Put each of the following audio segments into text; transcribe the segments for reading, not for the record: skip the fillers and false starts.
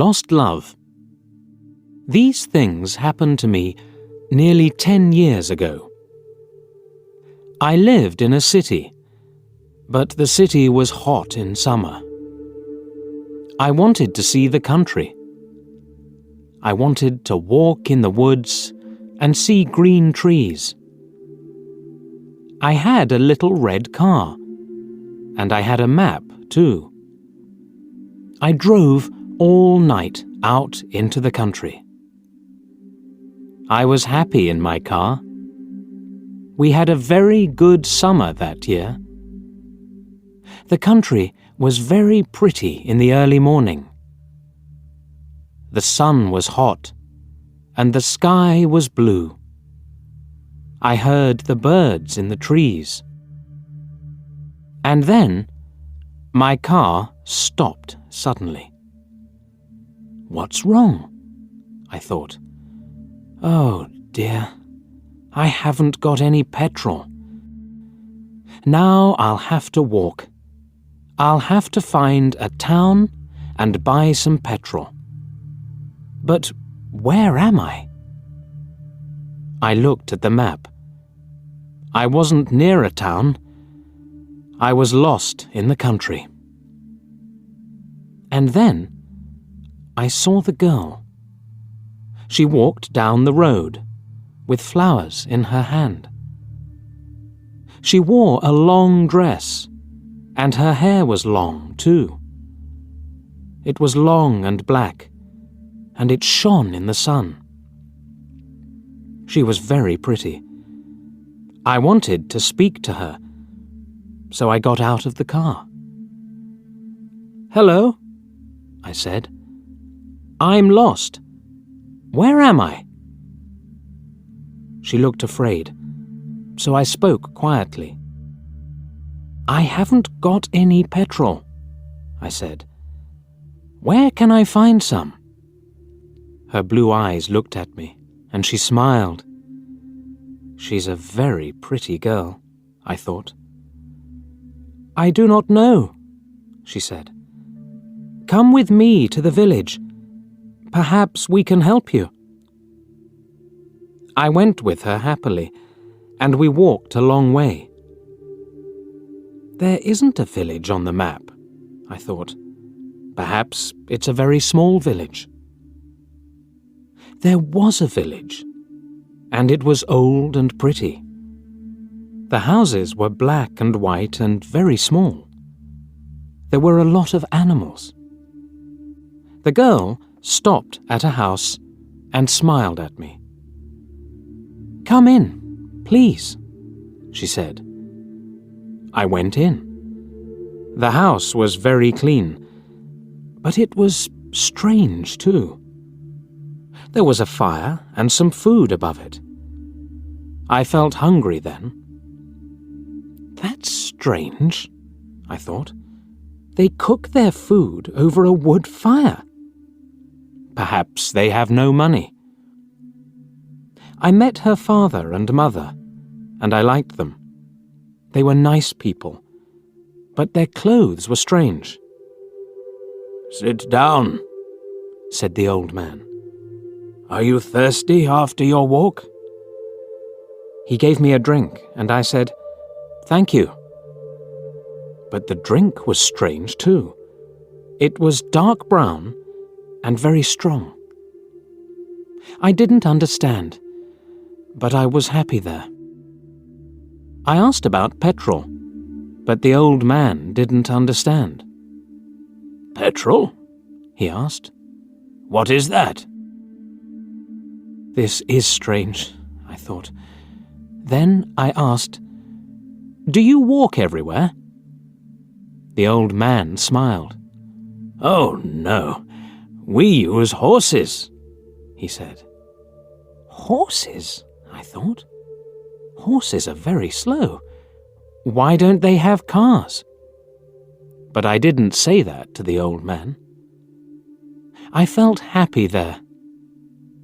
lost love. These things happened to me nearly 10 years ago. I lived in a city, but the city was hot in summer. I wanted to see the country. I wanted to walk in the woods and see green trees. I had a little red car, and I had a map too. I drove all night out into the country. I was happy in my car. We had a very good summer that year. The country was very pretty in the early morning. The sun was hot, and the sky was blue. I heard the birds in the trees. And then, my car stopped suddenly. What's wrong? I thought. Oh dear, I haven't got any petrol. Now I'll have to walk. I'll have to find a town and buy some petrol. But where am I? I looked at the map. I wasn't near a town. I was lost in the country. And then I saw the girl. She walked down the road with flowers in her hand. She wore a long dress, and her hair was long too. It was long and black, and it shone in the sun. She was very pretty. I wanted to speak to her, so I got out of the car. "Hello," I said. "I'm lost. Where am I?" She looked afraid, so I spoke quietly. "I haven't got any petrol," I said. "Where can I find some?" Her blue eyes looked at me, and she smiled. She's a very pretty girl, I thought. "I do not know," she said. "Come with me to the village. Perhaps we can help you." I went with her happily, and we walked a long way. There isn't a village on the map, I thought. Perhaps it's a very small village. There was a village, and it was old and pretty. The houses were black and white and very small. There were a lot of animals. The girl stopped at a house and smiled at me. "Come in, please," she said. I went in. The house was very clean, but it was strange too. There was a fire and some food above it. I felt hungry then. That's strange, I thought. They cook their food over a wood fire. Perhaps they have no money. I met her father and mother, and I liked them. They were nice people, but their clothes were strange. "Sit down," said the old man. "Are you thirsty after your walk?" He gave me a drink, and I said, "Thank you." But the drink was strange too. It was dark brown and very strong. I didn't understand, but I was happy there. I asked about petrol, but the old man didn't understand. "Petrol?" he asked. "What is that?" This is strange, I thought. Then I asked, "Do you walk everywhere?" The old man smiled. "Oh, no. We use horses," he said. Horses, I thought. Horses are very slow. Why don't they have cars? But I didn't say that to the old man. I felt happy there.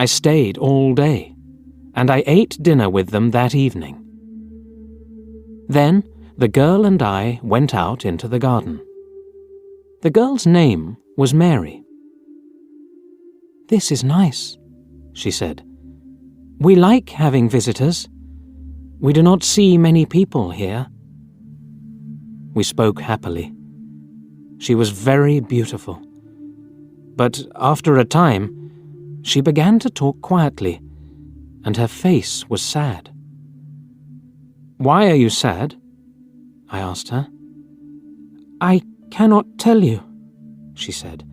I stayed all day, and I ate dinner with them that evening. Then the girl and I went out into the garden. The girl's name was Mary. "This is nice," she said. "We like having visitors. We do not see many people here." We spoke happily. She was very beautiful. But after a time, she began to talk quietly, and her face was sad. "Why are you sad?" I asked her. "I cannot tell you," she said.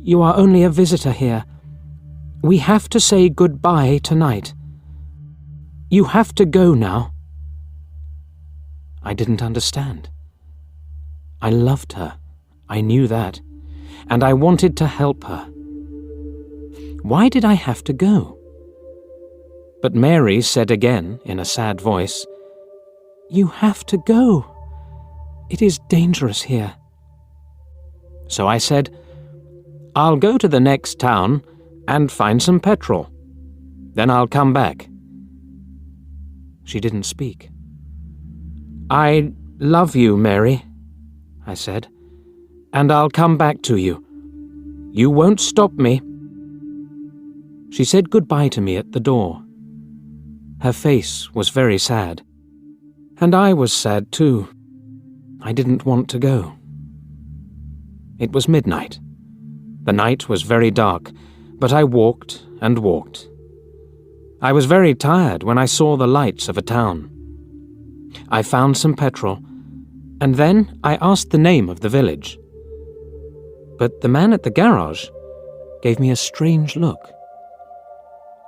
"You are only a visitor here. We have to say goodbye tonight. You have to go now." I didn't understand. I loved her, I knew that, and I wanted to help her. Why did I have to go? But Mary said again in a sad voice, "You have to go. It is dangerous here." So I said, "I'll go to the next town and find some petrol. Then I'll come back." She didn't speak. "I love you, Mary," I said, "and I'll come back to you. You won't stop me." She said goodbye to me at the door. Her face was very sad, and I was sad too. I didn't want to go. It was midnight. The night was very dark, but I walked and walked. I was very tired when I saw the lights of a town. I found some petrol, and then I asked the name of the village. But the man at the garage gave me a strange look.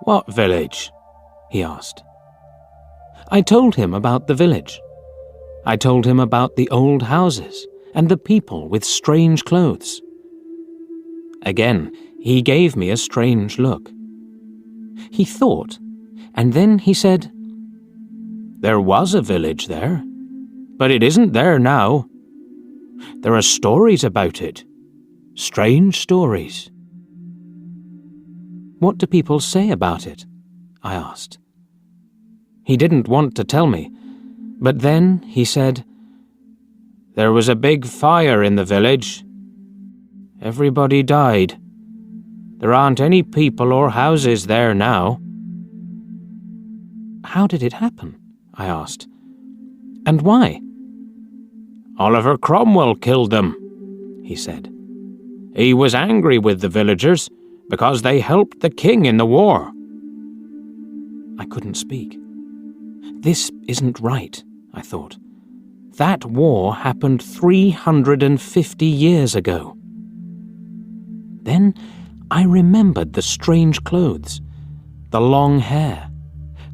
"What village?" he asked. I told him about the village. I told him about the old houses and the people with strange clothes. Again, he gave me a strange look. He thought, and then he said, "There was a village there, but it isn't there now. There are stories about it, strange stories." "What do people say about it?" I asked. He didn't want to tell me, but then he said, "There was a big fire in the village. Everybody died. There aren't any people or houses there now." "How did it happen?" I asked. "And why?" "Oliver Cromwell killed them," he said. "He was angry with the villagers because they helped the king in the war." I couldn't speak. This isn't right, I thought. That war happened 350 years ago. Then I remembered the strange clothes, the long hair,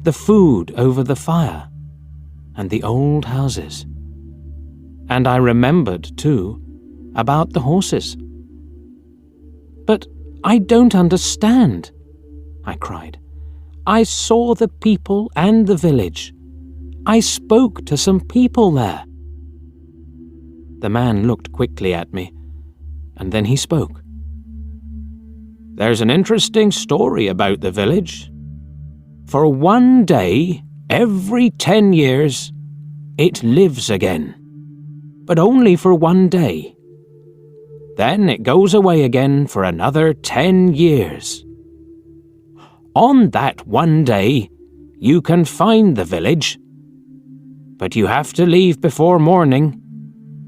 the food over the fire, and the old houses. And I remembered, too, about the horses. "But I don't understand," I cried. "I saw the people and the village. I spoke to some people there." The man looked quickly at me, and then he spoke. "There's an interesting story about the village. For one day, every 10 years, it lives again. But only for one day. Then it goes away again for another 10 years. On that one day, you can find the village. But you have to leave before morning,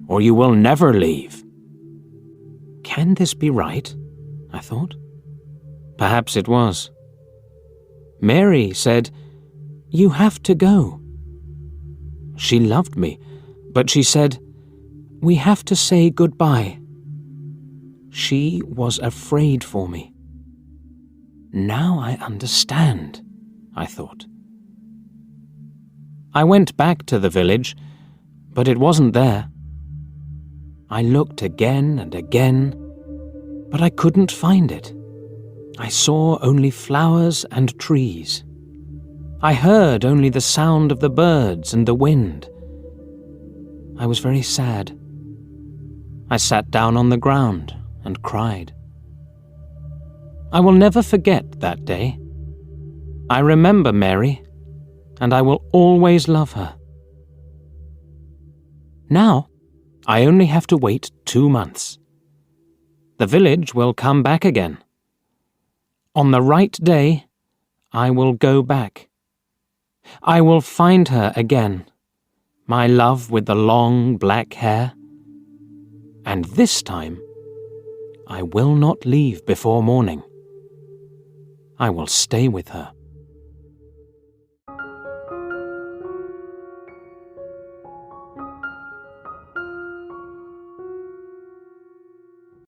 or you will never leave." Can this be right? I thought. Perhaps it was. Mary said, "You have to go." She loved me, but she said, "We have to say goodbye." She was afraid for me. Now I understand, I thought. I went back to the village, but it wasn't there. I looked again and again, but I couldn't find it. I saw only flowers and trees. I heard only the sound of the birds and the wind. I was very sad. I sat down on the ground and cried. I will never forget that day. I remember Mary, and I will always love her. Now, I only have to wait 2 months. The village will come back again. On the right day, I will go back. I will find her again, my love with the long black hair. And this time, I will not leave before morning. I will stay with her.